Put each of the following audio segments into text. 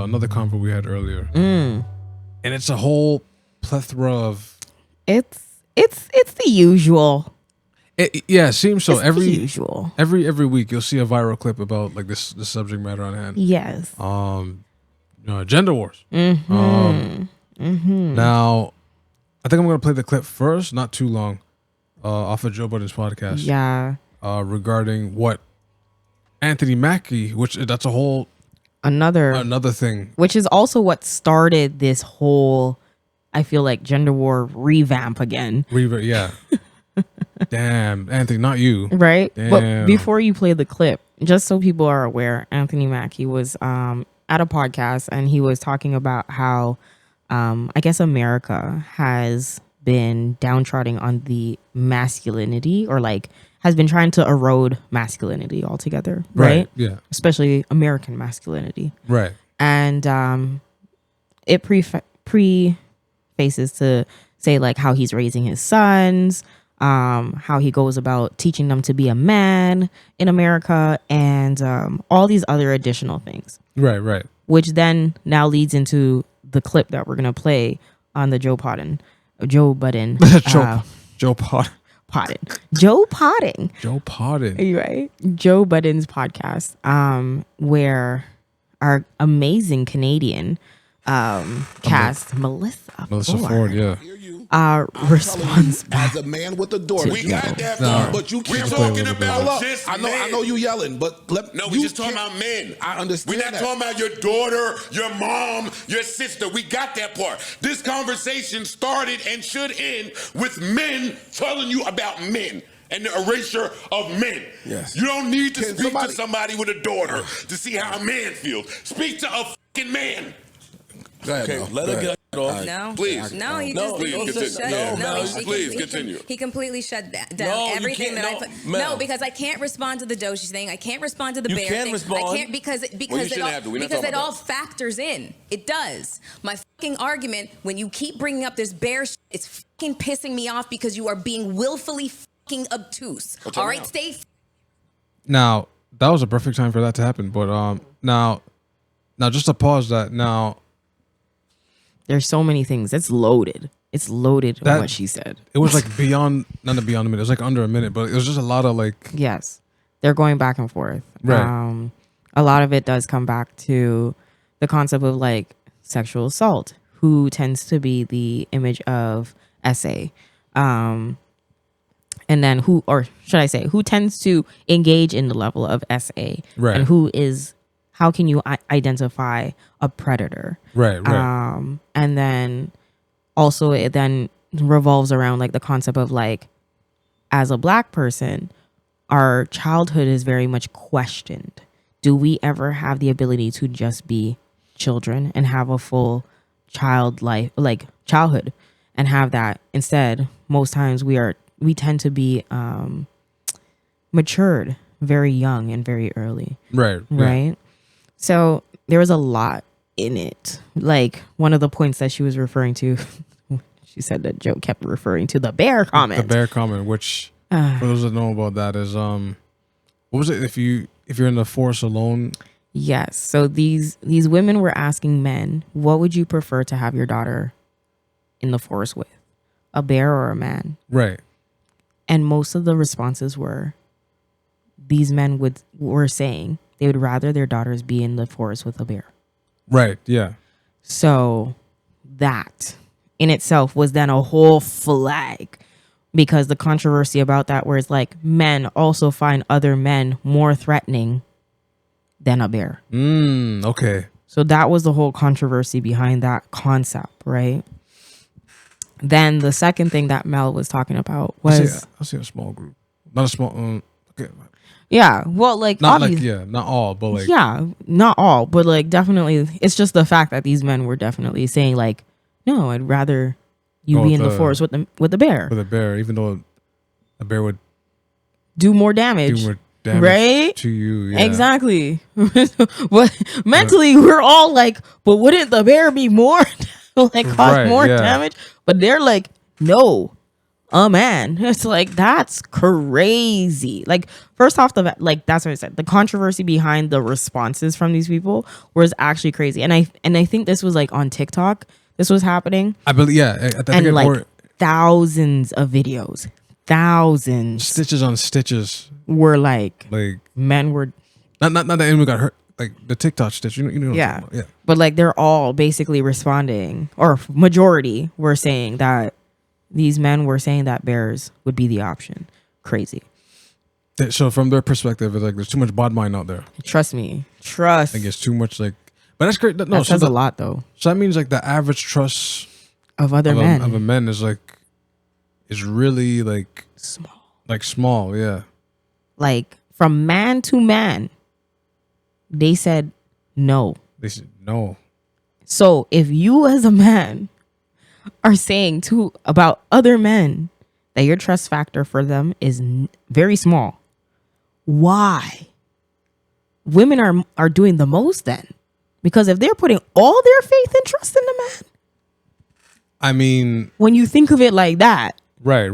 another convo we had earlier, and it's a whole plethora of. It's the usual. Yeah, it seems so. It's the usual. Every week you'll see a viral clip about like this subject matter on hand. Yes. Gender wars. Now, I think I'm gonna play the clip first, not too long, off of Joe Budden's podcast. Yeah. Regarding what Anthony Mackie, which that's a whole another thing, which is also what started this whole, I feel like, gender war revamp again. Yeah. Damn, Anthony, not you. Right? Damn. But before you play the clip, just so people are aware, Anthony Mackie was at a podcast and he was talking about how I guess America has been downtrodden on the masculinity, or like has been trying to erode masculinity altogether. Right? Yeah. Especially American masculinity. Right. And it prefaces to say like how he's raising his sons, how he goes about teaching them to be a man in America, and all these other additional things. Right. Which then now leads into the clip that we're gonna play on the Joe Budden. Joe Podden. Right. Joe Budden's podcast, where our amazing Canadian cast, Melissa Ford, yeah. Response as a man with a daughter. We got that, but you keep talking about just I know you yelling, but we're just talking about men. I understand. We're not talking about your daughter, your mom, your sister. We got that part. This conversation started and should end with men telling you about men and the erasure of men. Yes. You don't need to speak to somebody with a daughter to see how a man feels. Speak to a fucking man. Go ahead, okay, let her get it off. No, please. No, he no, just please shut. Please continue. He completely shut down everything that I put. Mel. No, because I can't respond to the Doshi thing. I can't respond to the bear can thing. respond. I can't because it all factors in. It does. My fucking argument when you keep bringing up this bear shit, it's fucking pissing me off because you are being willfully fucking obtuse. All right, stay. Now that was a perfect time for that to happen, but now just to pause that now. There's so many things. It's loaded. It's loaded on what she said. It was like beyond a minute. It was like under a minute, but it was just a lot of like. Yes. They're going back and forth. Right. A lot of it does come back to the concept of like sexual assault, who tends to be the image of SA. And then who tends to engage in the level of SA. Right. And how can you identify a predator? Right. And then also it then revolves around like the concept of like, as a Black person, our childhood is very much questioned. Do we ever have the ability to just be children and have a full childhood and have that? Instead, most times we tend to be matured very young and very early. Right. Right. So there was a lot in it. Like one of the points that she was referring to, she said that Joe kept referring to the bear comment. The bear comment, which for those that know about that is what was it? If you're in the forest alone. Yes. So these women were asking men, what would you prefer to have your daughter in the forest with? A bear or a man? Right. And most of the responses were these men were saying they would rather their daughters be in the forest with a bear. Right. Yeah. So that in itself was then a whole flag, because the controversy about that, where it's like men also find other men more threatening than a bear. Okay. So that was the whole controversy behind that concept, right? Then the second thing that Mel was talking about was I see a small group, not a small. Okay. Yeah, well, like not all, but like not all, but like definitely, it's just the fact that these men were definitely saying like, no, I'd rather you be in the forest with the bear. With a bear, even though a bear would do more damage, right? To you, yeah. Exactly. But mentally, we're all like, but wouldn't the bear be more cause more damage? But they're like, no, a man. It's like, that's crazy. Like, first off, like, that's what I said. The controversy behind the responses from these people was actually crazy. And I think this was like on TikTok. This was happening. I believe, yeah. I think and like thousands of videos, thousands. Stitches on stitches. Were like men were. Not that anyone got hurt. Like the TikTok stitch. You know what yeah. I'm talking about. Yeah. But like they're all basically responding, or majority were saying that these men were saying that bears would be the option. Crazy. So from their perspective, it's like there's too much bod mind out there. Trust me. Trust. I guess too much like, but that's great. No, that says a lot though. So that means like the average trust of other men of a man is really like small. Like small, yeah. Like from man to man, they said no. They said no. So if you as a man are saying about other men that your trust factor for them is very small, why? Women are doing the most then. Because if they're putting all their faith and trust in the man. I mean, when you think of it like that. Right.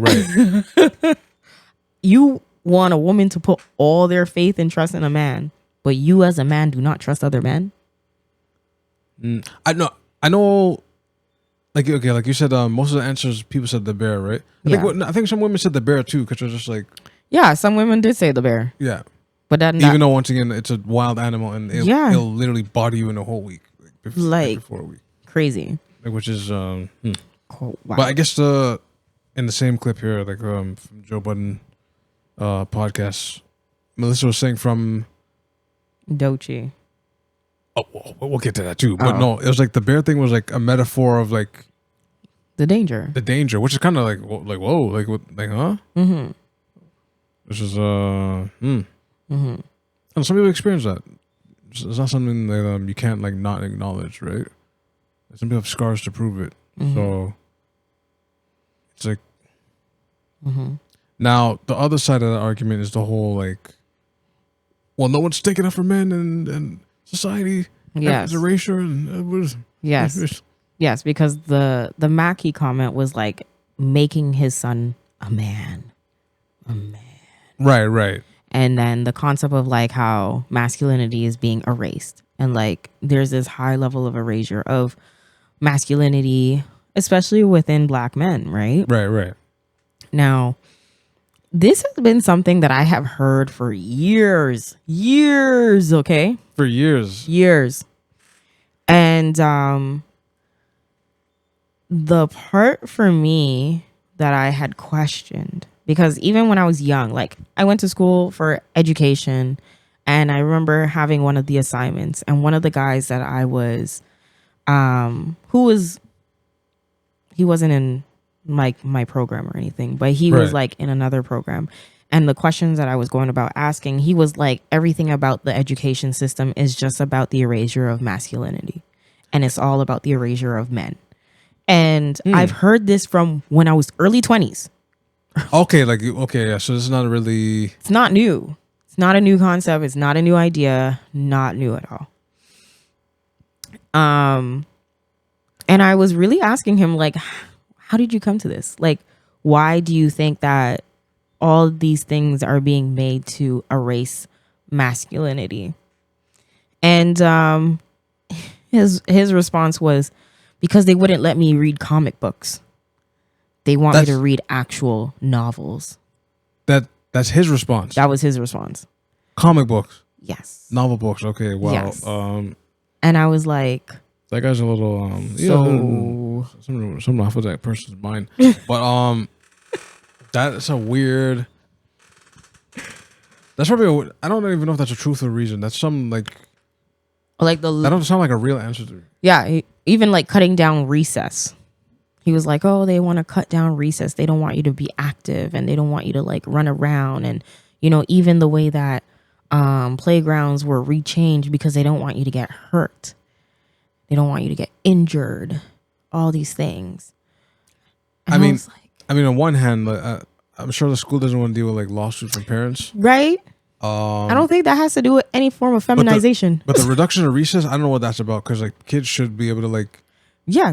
You want a woman to put all their faith and trust in a man, but you as a man do not trust other men? I know. Like, okay, like you said, most of the answers, people said the bear, right? I think some women said the bear too, because they're just like... Yeah, some women did say the bear. Yeah. But even though, once again, it's a wild animal and it'll literally body you in a whole week. Before a week. Crazy. Like, which is... Oh, wow. But I guess in the same clip here, like from Joe Budden podcast, Melissa was saying from... Dochi. Oh, we'll get to that too. But no, it was like the bear thing was like a metaphor of like the danger, which is kind of like whoa, like what, like huh? Mm-hmm. Which is And some people experience that. It's not something that you can't like not acknowledge, right? Some people have scars to prove it. Mm-hmm. So it's like now the other side of that argument is the whole like, well, no one's thinking up for men and society, yes, erasure, and yes, because the Mackie comment was like making his son a man, right, and then the concept of like how masculinity is being erased, and like there's this high level of erasure of masculinity, especially within Black men, right? Right. Now, this has been something that I have heard for years, okay? For years. And the part for me that I had questioned, because even when I was young, like I went to school for education, and I remember having one of the assignments, and one of the guys that I was, he wasn't in like my program or anything, but he was like in another program. And the questions that I was going about asking, he was like, everything about the education system is just about the erasure of masculinity. And it's all about the erasure of men. And I've heard this from when I was early 20s. Okay, yeah. So this is not really... It's not new. It's not a new concept. It's not a new idea. Not new at all. And I was really asking him, like, how did you come to this? Like, why do you think that all these things are being made to erase masculinity? And his response was, because they wouldn't let me read comic books. They want me to read actual novels. That's his response. That was his response. Comic books. Yes. Novel books. Okay. Wow. Yes. And I was like, that guy's a little something off with that person's mind. But that's a weird. That's probably I don't even know if that's a truthful reason. That's some like that don't sound like a real answer to me. Yeah, even like cutting down recess. He was like, oh, they want to cut down recess. They don't want you to be active, and they don't want you to like run around, and even the way that playgrounds were rechanged because they don't want you to get hurt. They don't want you to get injured. All these things. And I mean, on one hand, I'm sure the school doesn't want to deal with like lawsuits from parents, right? I don't think that has to do with any form of feminization. But the reduction of recess, I don't know what that's about, because like kids should be able to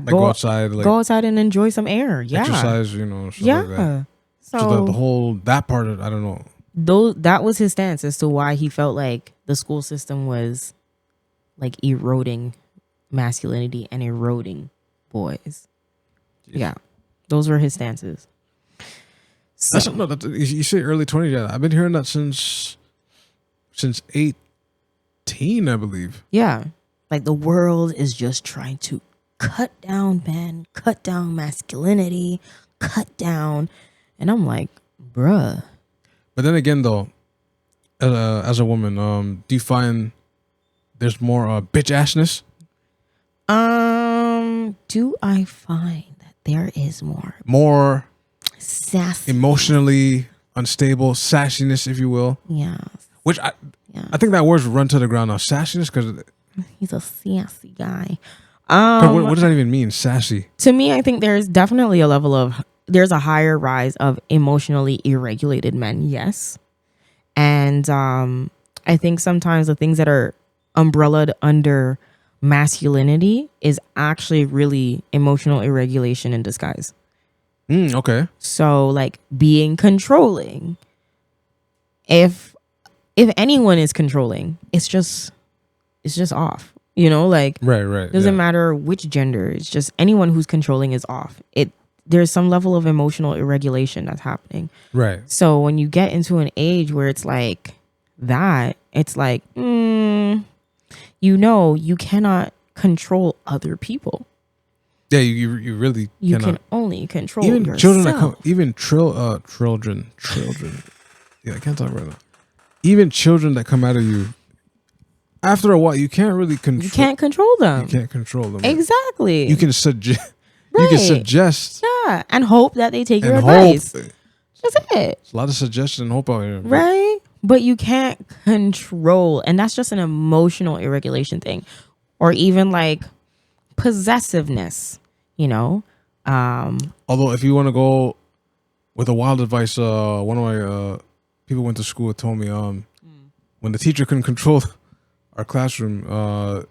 go outside, go outside and enjoy some air. Yeah, exercise, stuff like that. So the whole that part of, I don't know. Though that was his stance as to why he felt like the school system was like eroding masculinity and eroding boys. Yeah, those were his stances. So, You say early 20s. Yeah, I've been hearing that since 18, I believe. yeah, like the world is just trying to cut down men, cut down masculinity, cut down, and I'm like, bruh. But then again, though, as a woman, do you find there's more bitch assness? Do I find that there is more sassy, emotionally unstable sassiness, if you will? Yeah. Which I think that word's run to the ground now. Sassiness, because he's a sassy guy. what does that even mean? Sassy. To me, I think there's definitely there's a higher rise of emotionally irregulated men. Yes. And I think sometimes the things that are umbrellaed under masculinity is actually really emotional irregulation in disguise. Okay. So like being controlling. If anyone is controlling, it's just off. You know, like right. Doesn't matter which gender. It's just anyone who's controlling is off. There's some level of emotional irregulation that's happening. Right. So when you get into an age where it's like that, it's like, you cannot control other people. Yeah, you really You cannot. can only control Even yourself. children that come, children. Yeah, I can't talk right now. Even children that come out of you, after a while, you can't really control. You can't control them. You can't control them. Exactly. You can suggest. Right. You can suggest. Yeah, and hope that they take your And advice. hope. That's it. It's a lot of suggestion and hope out here. Right? But you can't control. And that's just an emotional irregulation thing. Or even like possessiveness, you know? Although if you want to go with a wild advice, one of my people went to school and told me when the teacher couldn't control our classroom,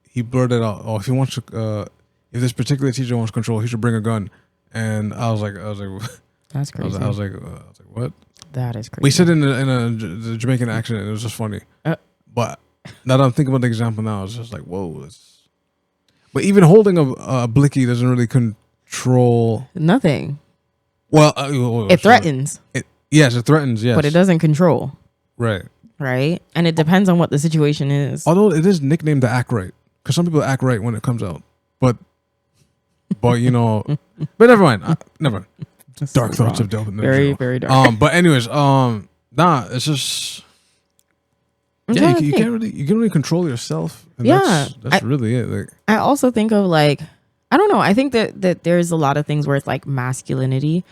he blurted out, "Oh, if he wants to, if this particular teacher wants control, he should bring a gun." And I was like, that's crazy. I was like, what? That is crazy. We said in the Jamaican accent, and it was just funny. But now that I'm thinking about the example now, it's just like, whoa. But even holding a blicky doesn't really control nothing. Well, it threatens. Yes, it threatens. Yes, but it doesn't control. Right. Right, and it depends on what the situation is. Although it is nicknamed the act right, because some people act right when it comes out, but you know, but never mind. Never mind. Dark so thoughts of Delvin. Very, very dark. But anyways, nah, it's just you can't really control yourself. And that's really it. Like, I also think of like, I don't know. I think that there's a lot of things where it's like masculinity.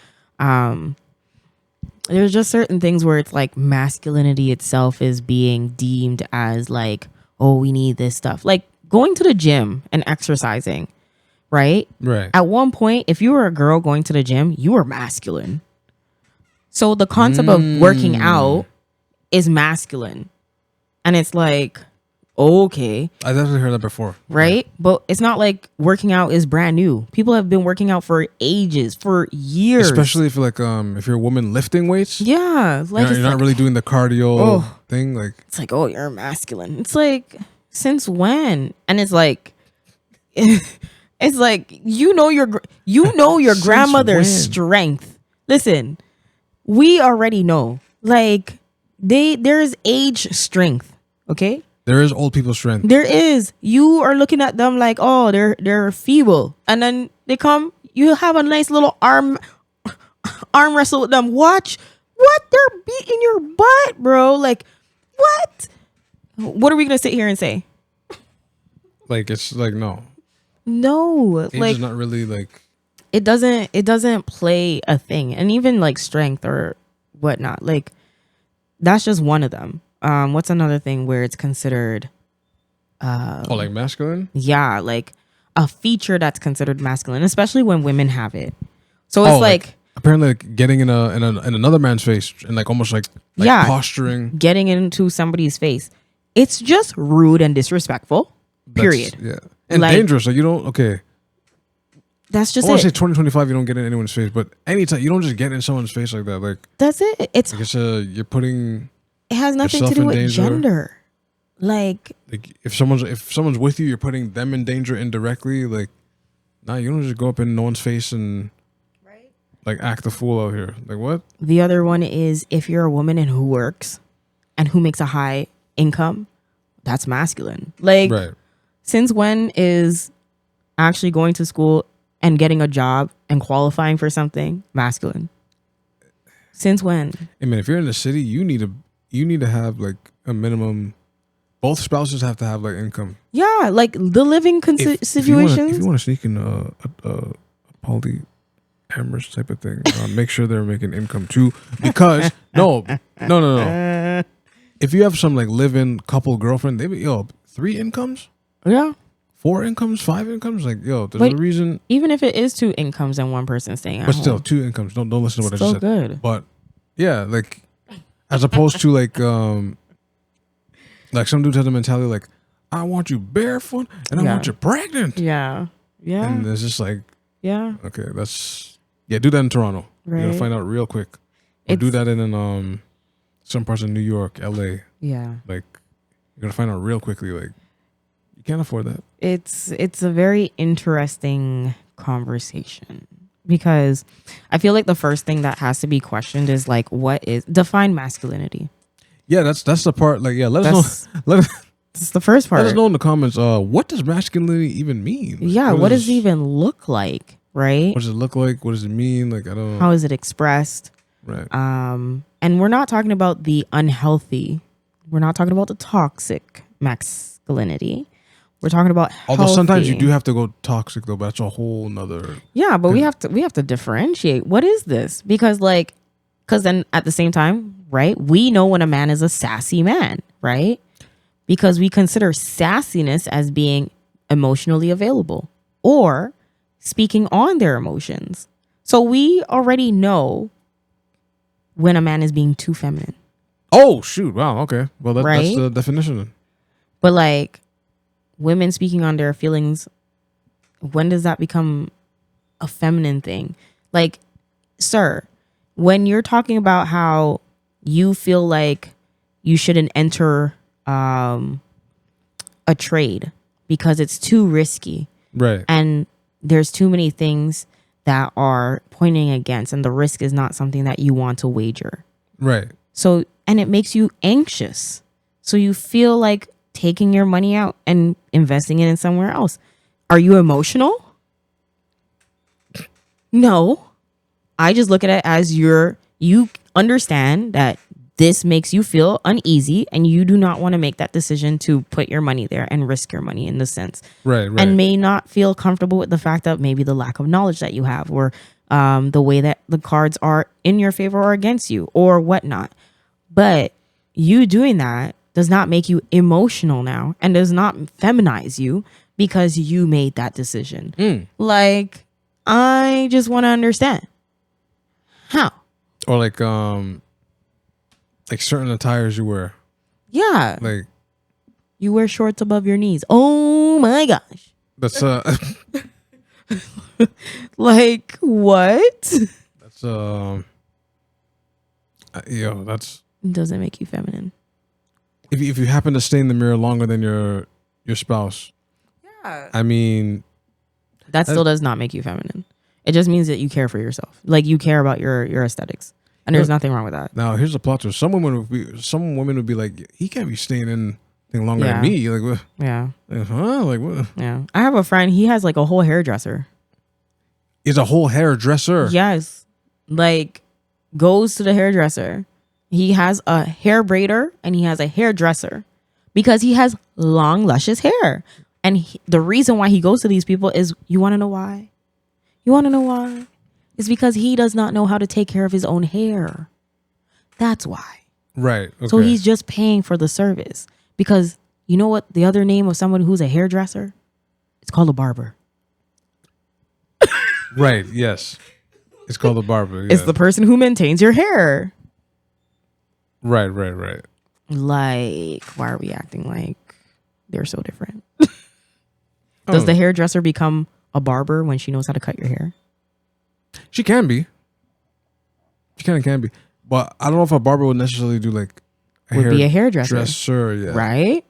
There's just certain things where it's like masculinity itself is being deemed as like, oh, we need this stuff. Like going to the gym and exercising, right? Right. At one point, if you were a girl going to the gym, you were masculine. So the concept of working out is masculine. And it's like, okay. I definitely heard that before. Right? But it's not like working out is brand new. People have been working out for ages, for years. Especially if if you're a woman lifting weights. Yeah. Like you're not really doing the cardio thing. Like it's like, oh, you're masculine. It's like, since when? And it's like it's like you know your grandmother's strength. Listen, we already know. Like there's age strength. Okay? There is old people strength. There is. You are looking at them like, oh, they're feeble. And then they come, you have a nice little arm wrestle with them. Watch what they're beating your butt, bro. Like, what? What are we gonna sit here and say? Like it's like no. No. Age is not really like it doesn't play a thing. And even like strength or whatnot. Like that's just one of them. What's another thing where it's considered like masculine? Yeah, like a feature that's considered masculine, especially when women have it. So it's like apparently like getting in another man's face and like almost like posturing, getting into somebody's face. It's just rude and disrespectful. Period. And like, dangerous. Like you don't That's just I want to say it. 2025, you don't get in anyone's face, but anytime you don't just get in someone's face like that. Like That's it. It's like it's you're putting it has nothing to yourself do in with danger. gender. Like if someone's with you, you're putting them in danger indirectly. Like, nah, you don't just go up in no one's face and like act a fool out here. Like what? the other one is if you're a woman and who works and who makes a high income, that's masculine. Like Right. since when is actually going to school and getting a job and qualifying for something masculine? Since when? I mean, if you're in the city, you need to have like a minimum. Both spouses have to have like income. Yeah, like the living situations. If you want to sneak in a polyamorous type of thing, make sure they're making income too. Because no. If you have some like live-in couple girlfriend, they be 3 incomes, Yeah. 4 incomes, 5 incomes. Like there's But a reason. even if it is 2 incomes and one person staying at But home. still, 2 incomes. Don't listen to what I Still just said. good. But yeah, like as opposed to like some dudes have the mentality like, I want you barefoot and I Yeah. want you pregnant. Yeah. Yeah. And it's just like, Yeah. okay, do that in Toronto. You're Right. gonna find out real quick. Or do that in some parts of New York, LA. Yeah. Like you're gonna find out real quickly. Like you can't afford that. It's a very interesting conversation because I feel like the first thing that has to be questioned is like define masculinity. Yeah, that's the part. Like, yeah, let us know. That's the first part. Let us know in the comments. What does masculinity even mean? Like, Yeah, what does it even look like, right? What does it look like? What does it mean? Like, I don't. How is it expressed? Right. And we're not talking about the unhealthy. We're not talking about the toxic masculinity. We're talking about Although sometimes you healthy. do have to go toxic though, but that's a whole nother. Yeah, but we have to differentiate. What is this? Because then at the same time, right? We know when a man is a sassy man, right? Because we consider sassiness as being emotionally available or speaking on their emotions. So we already know when a man is being too feminine. Oh shoot! Wow. Okay. Well, that's Right? the definition. Then. But like women speaking on their feelings, when does that become a feminine thing? Like, sir, when you're talking about how you feel like you shouldn't enter a trade because it's too risky Right. and there's too many things that are pointing against and the risk is not something that you want to wager. Right. So, and it makes you anxious. So you feel like taking your money out and investing it in somewhere else. Are you emotional? No. I just look at it as you understand that this makes you feel uneasy and you do not want to make that decision to put your money there and risk your money in the sense. Right. Right. And may not feel comfortable with the fact that maybe the lack of knowledge that you have or the way that the cards are in your favor or against you or whatnot. But you doing that does not make you emotional now and does not feminize you because you made that decision. Like, I just want to understand. How? Or like certain attires you wear. Yeah. Like You wear shorts above your knees. Oh my gosh. that's Like, what? that's that's Doesn't make you feminine. if you happen to stay in the mirror longer than your spouse. Yeah. I mean, That still does not make you feminine. It just means that you care for yourself. Like you care about your aesthetics. And there's nothing wrong with that. now here's the plot twist. Some women would be like, he can't be staying in thing longer than me. Like what? Yeah. Huh? Like what? Yeah. I have a friend, he has like a whole hairdresser. Is a whole hairdresser. Yes. Like goes to the hairdresser. He has a hair braider and he has a hairdresser because he has long, luscious hair. And the reason why he goes to these people is, you want to know why? You want to know why? It's because he does not know how to take care of his own hair. That's why. Right. Okay. So he's just paying for the service. Because you know what the other name of someone who's a hairdresser? It's called a barber. right. Yes. It's called a barber. It's yeah. the person who maintains your hair. Right. Right. Right. Like, why are we acting like they're so different? Does the hairdresser become a barber when she knows how to cut your hair? She can be. She kind of can be. But I don't know if a barber would necessarily do like Would be a hairdresser. Yeah. Right?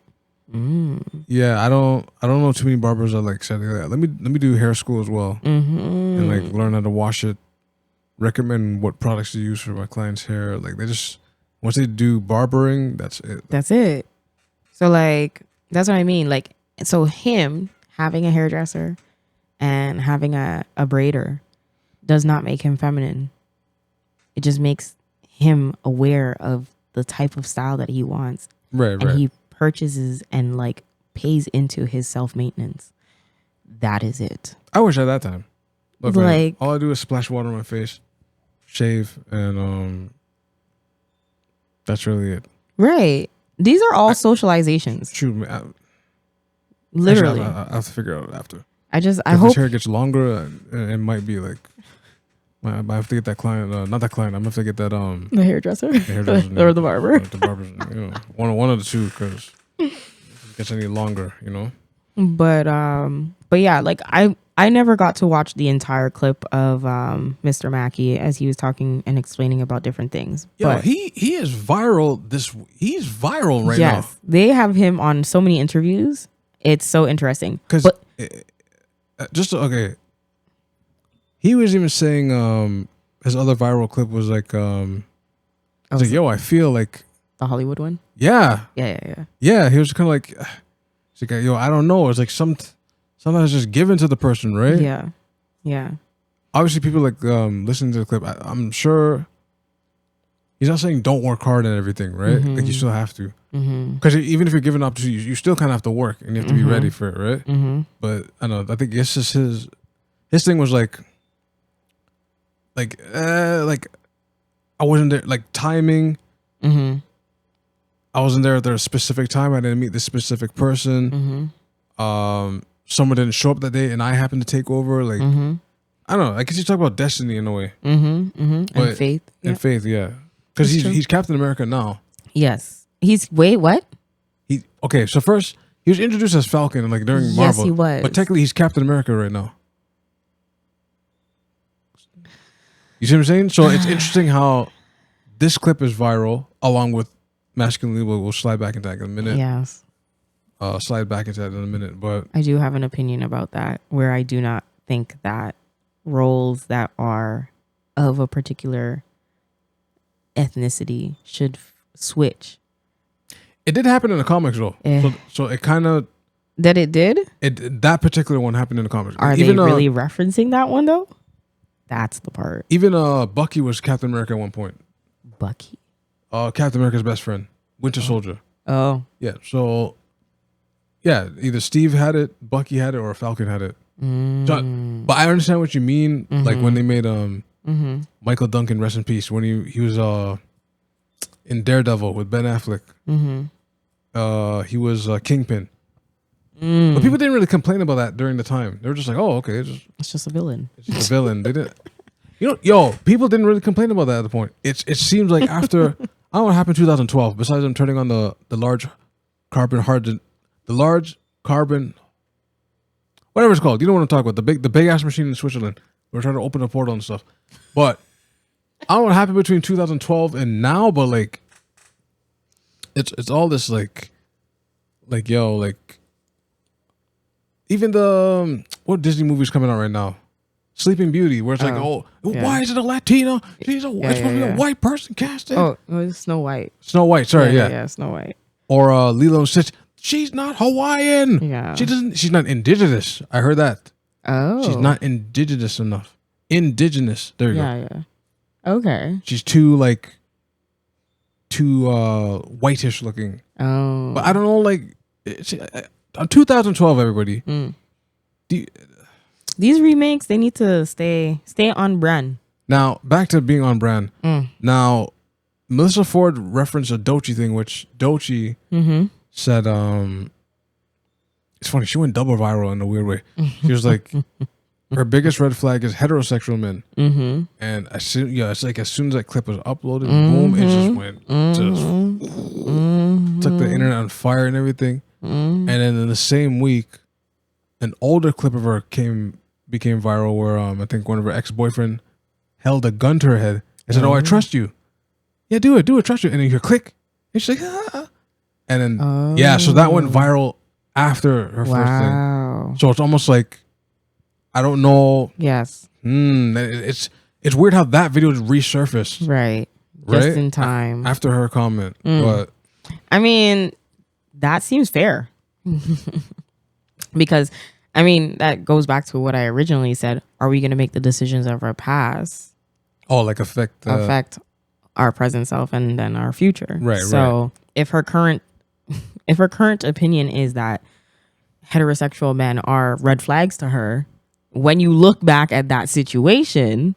Yeah, I don't know too many barbers that like said that. Let me do hair school as well. And like learn how to wash it. Recommend what products to use for my client's hair. Like they just once they do barbering, that's it. That's it. So like that's what I mean. Like so him having a hairdresser and having a braider does not make him feminine. It just makes him aware of the type of style that he wants. Right. And he purchases and like pays into his self-maintenance. That is it. I wish at that time. Look, man, Like- all I do is splash water on my face, shave, and that's really it. Right. These are all socializations. Shoot, man, Literally. actually, I have to figure it out after. I If hope his hair gets longer, it might be like I have to get that client. Not that client. I'm gonna have to get that the hairdresser, hairdresser or the barber. The barber's, one of the two, because it gets any longer, But yeah, like I never got to watch the entire clip of Mr. Mackey as he was talking and explaining about different things. Yo, But he is viral. He's viral right now. yes, they have him on so many interviews. It's so interesting. Because okay, he was even saying his other viral clip was like he's like, yo, I feel like The Hollywood one. yeah. Yeah. He was kind of like, he's like, yo, I don't know. It's like sometimes it's just given to the person, right? Yeah. Obviously, people like listening to the clip. I'm sure he's not saying don't work hard and everything, right? Like you still have to, because even if you're given opportunity, you still kind of have to work and you have to be ready for it, right? But I don't know. I think it's just his thing was like I wasn't there, like timing. I wasn't there at their specific time. I didn't meet this specific person. Someone didn't show up that day, and I happened to take over. Like I don't know. I guess you talk about destiny in a way, And faith. and faith, yeah. Because he's Captain America now. Yes. Wait, what? Okay. So first he was introduced as Falcon, like during Yes, Marvel. he was. But technically, he's Captain America right now. You see what I'm saying? So it's interesting how this clip is viral, along with Masculinity. We'll slide back into that in a minute. Yes. Slide back into that in a minute. But I do have an opinion about that, where I do not think that roles that are of a particular ethnicity should switch. it did happen in the comics, though. So it kind of That it did? that particular one happened in the comics. Are they really referencing that one though? That's the part. Even Bucky was Captain America at one point. Bucky. Captain America's best friend, Winter Soldier. Oh. Yeah. So, yeah, either Steve had it, Bucky had it, or Falcon had it. So, but I understand what you mean. Like when they made Michael Duncan, rest in peace, when he was in Daredevil with Ben Affleck. He was Kingpin. But people didn't really complain about that during the time. They were just like, "Oh, okay, It's just a villain. it's just a villain." They didn't. People didn't really complain about that at the point. It seems like after I don't know what happened in 2012. Besides them turning on the large carbon whatever it's called. You know what I'm talking about? The big ass machine in Switzerland. We're trying to open a portal and stuff. But I don't know what happened between 2012 and now. But like, it's all this like even the what Disney movie's coming out right now? Sleeping Beauty, where it's like, why is it a Latino? It's supposed to be a white person casted. Oh, it was Snow White. Snow White, sorry, yeah. Yeah, Snow White. Or Lilo and Stitch. She's not Hawaiian. Yeah. She's not indigenous. I heard that. Oh. She's not indigenous enough. Indigenous. There you go. Yeah. Okay. She's too whitish looking. Oh. But I don't know, like 2012, everybody. These remakes, they need to stay on brand. Now, back to being on brand. Now, Melissa Ford referenced a Doechii thing, which Doechii said, it's funny, she went double viral in a weird way. She was like, her biggest red flag is heterosexual men. And as soon as that clip was uploaded, boom, it just went, took the internet on fire and everything. And then in the same week, an older clip of her came became viral where I think one of her ex-boyfriend held a gun to her head and said, "Oh, I trust you. Yeah, do it, trust you." And then you hear click, and she's like, "Ah." And then yeah, so that went viral after her first thing. So it's almost like, I don't know. Yes. It's weird how that video resurfaced. Right. Just in time. After her comment. But I mean, that seems fair. Because, I mean, that goes back to what I originally said. Are we going to make the decisions of our past affect our present self and then our future? Right. So if her current opinion is that heterosexual men are red flags to her, when you look back at that situation,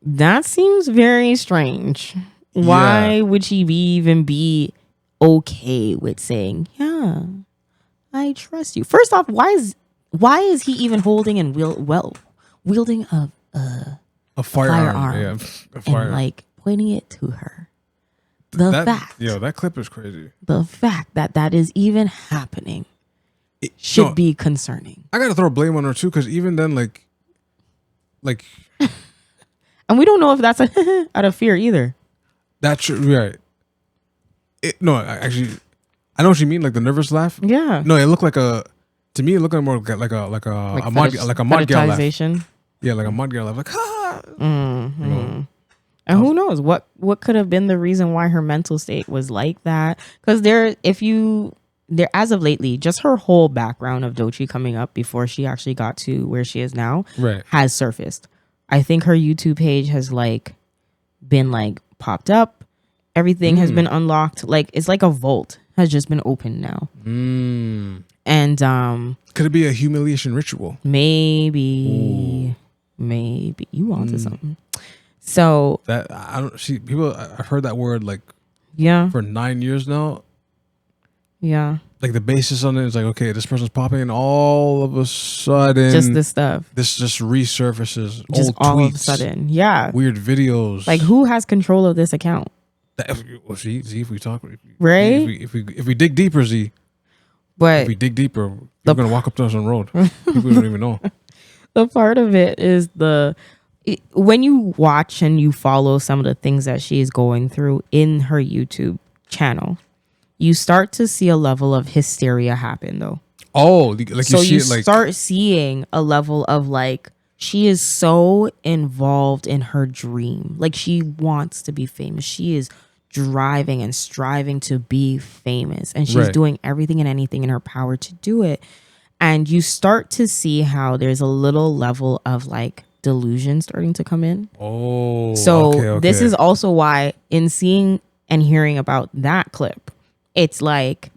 that seems very strange. Why would she even be okay with saying, "Yeah, I trust you"? First off, why is he even holding and wielding a firearm Yeah, and like pointing it to her? That clip is crazy. The fact that is even happening should be concerning. I gotta throw blame on her too, because even then, like, and we don't know if that's out of fear either. That's right. Actually, I know what you mean, like the nervous laugh. Yeah. No, it looked like a more like a mod girl laugh. Yeah, like a mod girl laugh, like ha. Mm-hmm. You know? And who knows what could have been the reason why her mental state was like that? Because as of lately, just her whole background of Doechii coming up before she actually got to where she is now, has surfaced. I think her YouTube page has like been like popped up. Everything has been unlocked. Like it's like a vault has just been opened now. And could it be a humiliation ritual? Maybe you onto something. So that I don't see people. I've heard that word like for 9 years now. Yeah. Like the basis on it is like, okay, this person's popping, and all of a sudden, just this stuff. This just resurfaces. Just old all tweets, of a sudden, yeah. Weird videos. Like who has control of this account? See, if we talk, right? If we dig deeper, Z. But if we dig deeper, we're gonna walk up to us on the road. People don't even know. The part of it is when you watch and you follow some of the things that she is going through in her YouTube channel, you start to see a level of hysteria happen though. Oh, like so you start seeing a level of like, she is so involved in her dream. Like she wants to be famous. She is driving and striving to be famous. And she's doing everything and anything in her power to do it. And you start to see how there's a little level of like delusion starting to come in. Oh, so okay. This is also why in seeing and hearing about that clip, it's like,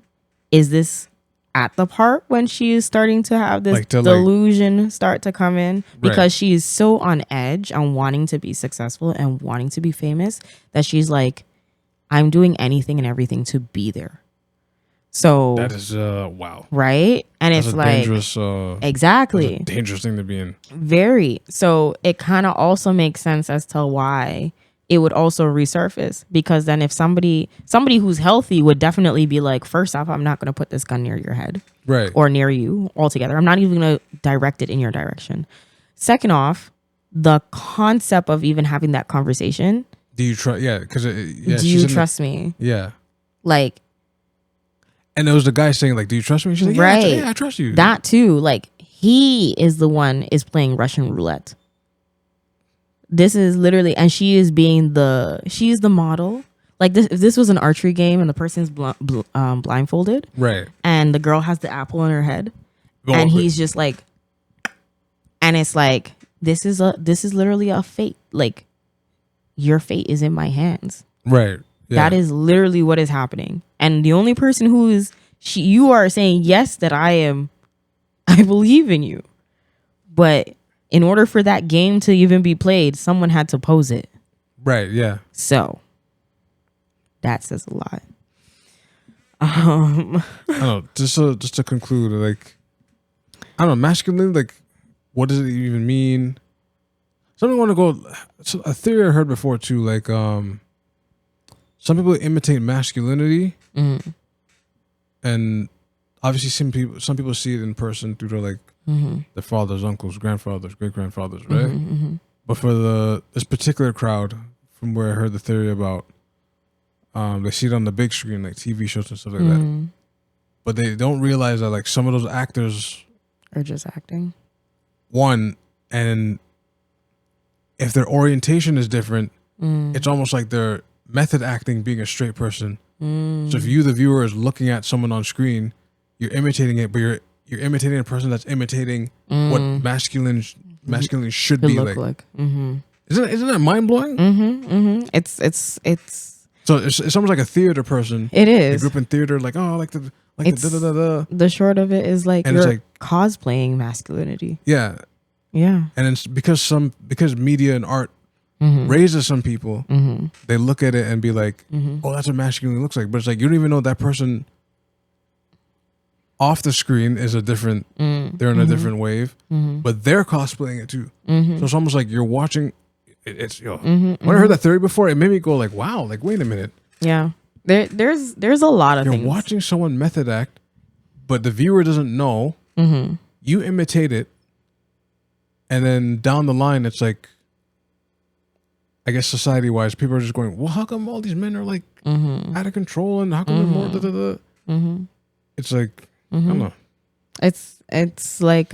is this at the part when she is starting to have this delusion start to come in? Because she is so on edge and wanting to be successful and wanting to be famous that she's like, I'm doing anything and everything to be there. So that is wow. Right? And that's it's like dangerous, exactly. That's a dangerous thing to be in. Very. So it kind of also makes sense as to why it would also resurface, because then if somebody who's healthy would definitely be like, first off, I'm not going to put this gun near your head, right, or near you altogether. I'm not even going to direct it in your direction. Second off, the concept of even having that conversation. Do you trust? Yeah, because do you trust me? Yeah, like, and there was the guy saying like, "Do you trust me?" She's like, right, yeah, I trust you. That too, like he is the one is playing Russian roulette. This is literally, and she is the model. Like this, if this was an archery game and the person's blindfolded, right, and the girl has the apple in her head, and he's just like, and it's like, this is literally a fate. Like, your fate is in my hands. Right. Yeah. That is literally what is happening. And the only person you are saying yes that I believe in you, but in order for that game to even be played, someone had to pose it. Right, yeah. So that says a lot. I don't know, just to conclude, like, I don't know, masculine, like, what does it even mean? Something want to go, a theory I heard before too, like, some people imitate masculinity, and obviously some people see it in person through their like their fathers, uncles, grandfathers, great grandfathers, right? But for this particular crowd, from where I heard the theory about, they see it on the big screen, like TV shows and stuff like that. But they don't realize that like some of those actors are just acting. One, and if their orientation is different, it's almost like they're method acting being a straight person. So if you, the viewer, is looking at someone on screen, you're imitating it, but you're imitating a person that's imitating what masculine should be like. Isn't that mind blowing? It's so it's almost like a theater person. It is. They grew up in theater, like the short of it is like and you're it's like cosplaying masculinity. Yeah. And it's because media and art raises some people, they look at it and be like, oh, that's what masculinity looks like. But it's like you don't even know that person off the screen is a different, they're in a different wave, but they're cosplaying it too. So it's almost like you're watching. When I heard that theory before, it made me go like, wow, like wait a minute. Yeah, there's a lot of you're things. watching someone method act, but the viewer doesn't know. You imitate it, and then down the line, it's like, I guess society wise, people are just going, well, how come all these men are like out of control, and how come they're more It's like I don't know. It's like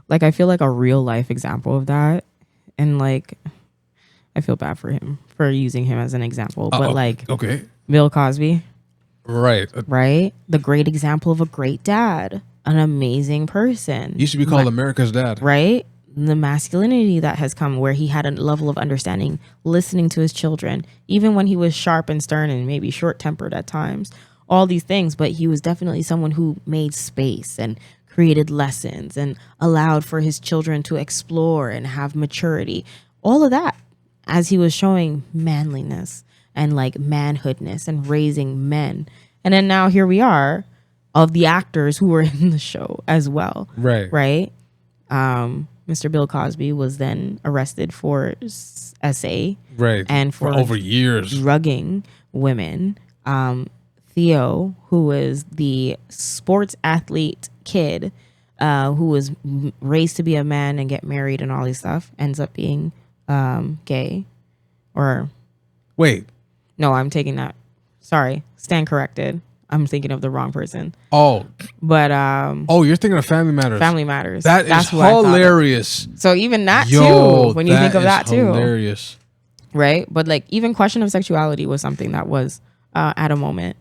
like I feel like a real life example of that, and like I feel bad for him for using him as an example, but like Bill Cosby, right, the great example of a great dad, an amazing person, used to be called America's dad, right? The masculinity that has come, where he had a level of understanding, listening to his children, even when he was sharp and stern and maybe short-tempered at times, all these things, but he was definitely someone who made space and created lessons and allowed for his children to explore and have maturity, all of that, as he was showing manliness and like manhoodness and raising men. And then now here we are, of the actors who were in the show as well. Right. Mr. Bill Cosby was then arrested for SA. Right. And for over years drugging women. Theo, who was the sports athlete kid, who was raised to be a man and get married and all this stuff, ends up being gay. Or wait. No, I'm taking that. Sorry. Stand corrected. I'm thinking of the wrong person. Oh. But you're thinking of Family Matters. Family Matters. That's hilarious. So even that too, when you think of that too. Hilarious. Right? But like even question of sexuality was something that was at a moment.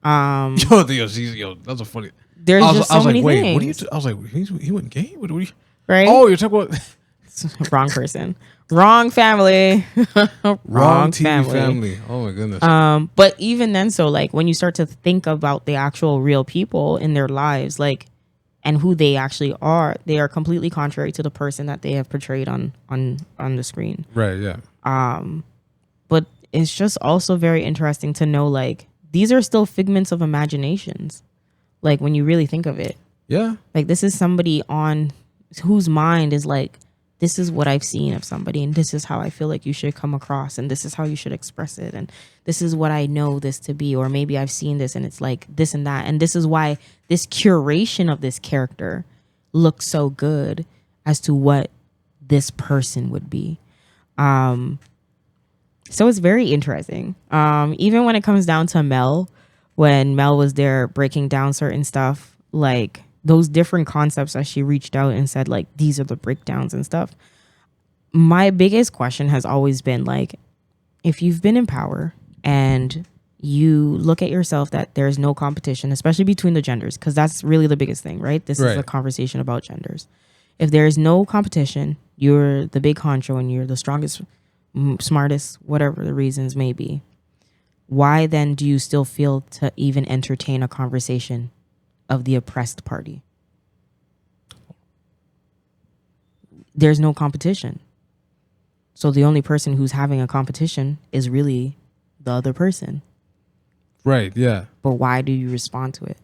That's a funny. There's just so many things. What are you I was like, he went gay? What are you? Right? Oh, you're talking about wrong person. Wrong family. Wrong TV family. Oh my goodness. But even then, so like when you start to think about the actual real people in their lives, like, and who they actually are, they are completely contrary to the person that they have portrayed on the screen. Right. Yeah. But it's just also very interesting to know, like, these are still figments of imaginations. Like when you really think of it. Yeah. Like this is somebody on whose mind is like, this is what I've seen of somebody, and this is how I feel like you should come across, and this is how you should express it, and this is what I know this to be, or maybe I've seen this and it's like this and that, and this is why this curation of this character looks so good as to what this person would be. So it's very interesting. Even when it comes down to Mel, when Mel was there breaking down certain stuff, like those different concepts that she reached out and said, like, these are the breakdowns and stuff. My biggest question has always been, like, if you've been in power and you look at yourself that there's no competition, especially between the genders, because that's really the biggest thing, right? This is a conversation about genders. If there is no competition, you're the big honcho and you're the strongest, smartest, whatever the reasons may be. Why then do you still feel to even entertain a conversation of the oppressed party? There's no competition. So the only person who's having a competition is really the other person. Right, yeah. But why do you respond to it?